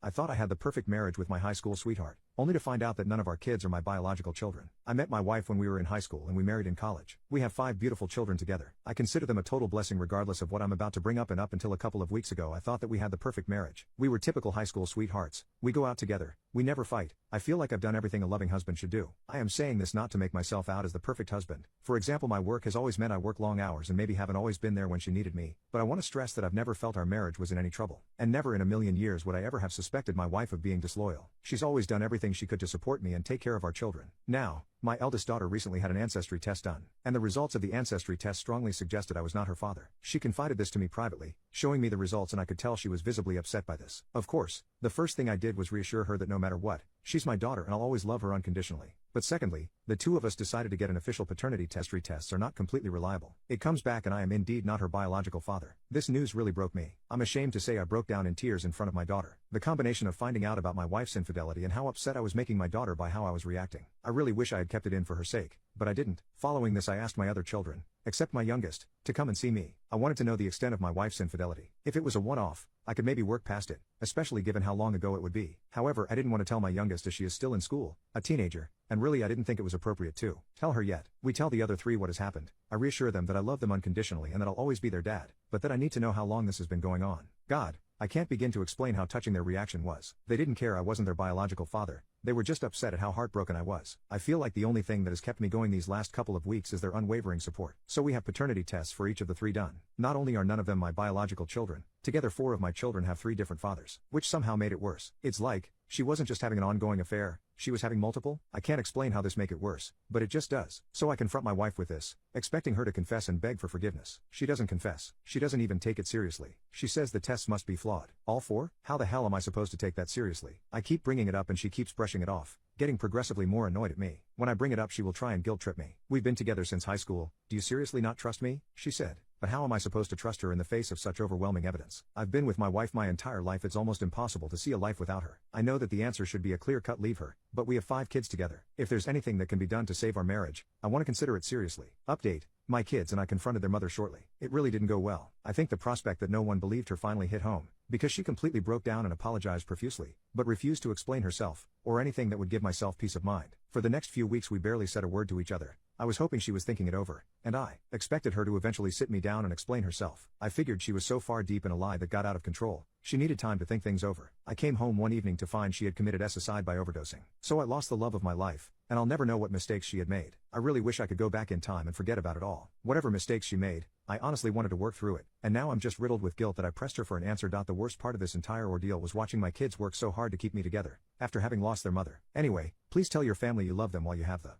I thought I had the perfect marriage with my high school sweetheart, only to find out that none of our kids are my biological children. I met my wife when we were in high school and we married in college. We have 5 beautiful children together. I consider them a total blessing regardless of what I'm about to bring up, and up until a couple of weeks ago I thought that we had the perfect marriage. We were typical high school sweethearts. We go out together. We never fight. I feel like I've done everything a loving husband should do. I am saying this not to make myself out as the perfect husband. For example, my work has always meant I work long hours and maybe haven't always been there when she needed me, but I want to stress that I've never felt our marriage was in any trouble. And never in a million years would I ever have suspected my wife of being disloyal. She's always done everything she could to support me and take care of our children. Now, my eldest daughter recently had an ancestry test done, and the results of the ancestry test strongly suggested I was not her father. She confided this to me privately, showing me the results, and I could tell she was visibly upset by this. Of course, the first thing I did was reassure her that no matter what, she's my daughter and I'll always love her unconditionally. But secondly, the two of us decided to get an official paternity test. Tests are not completely reliable. It comes back and I am indeed not her biological father. This news really broke me. I'm ashamed to say I broke down in tears in front of my daughter. The combination of finding out about my wife's infidelity and how upset I was making my daughter by how I was reacting. I really wish I had kept it in for her sake, but I didn't. Following this, I asked my other children, except my youngest, to come and see me. I wanted to know the extent of my wife's infidelity. If it was a one-off, I could maybe work past it, especially given how long ago it would be. However, I didn't want to tell my youngest as she is still in school, a teenager, and really I didn't think it was appropriate to tell her yet. We tell the other 3 what has happened. I reassure them that I love them unconditionally and that I'll always be their dad, but that I need to know how long this has been going on. God, I can't begin to explain how touching their reaction was. They didn't care I wasn't their biological father. They were just upset at how heartbroken I was. I feel like the only thing that has kept me going these last couple of weeks is their unwavering support. So we have paternity tests for each of the 3 done. Not only are none of them my biological children, together 4 of my children have 3 different fathers, which somehow made it worse. It's like, she wasn't just having an ongoing affair, she was having multiple. I can't explain how this make it worse, but it just does. So I confront my wife with this, expecting her to confess and beg for forgiveness. She doesn't confess. She doesn't even take it seriously. She says the tests must be flawed. All 4? How the hell am I supposed to take that seriously? I keep bringing it up and she keeps brushing it off, getting progressively more annoyed at me. When I bring it up, she will try and guilt trip me. We've been together since high school. Do you seriously not trust me? She said. But how am I supposed to trust her in the face of such overwhelming evidence? I've been with my wife my entire life. It's almost impossible to see a life without her. I know that the answer should be a clear-cut leave her, but we have 5 kids together. If there's anything that can be done to save our marriage, I want to consider it seriously. Update. My kids and I confronted their mother shortly. It really didn't go well. I think the prospect that no one believed her finally hit home, because she completely broke down and apologized profusely, but refused to explain herself, or anything that would give myself peace of mind. For the next few weeks we barely said a word to each other. I was hoping she was thinking it over, and I expected her to eventually sit me down and explain herself. I figured she was so far deep in a lie that got out of control, she needed time to think things over. I came home one evening to find she had committed suicide by overdosing. So I lost the love of my life, and I'll never know what mistakes she had made. I really wish I could go back in time and forget about it all. Whatever mistakes she made, I honestly wanted to work through it, and now I'm just riddled with guilt that I pressed her for an answer. The worst part of this entire ordeal was watching my kids work so hard to keep me together, after having lost their mother. Anyway, please tell your family you love them while you have the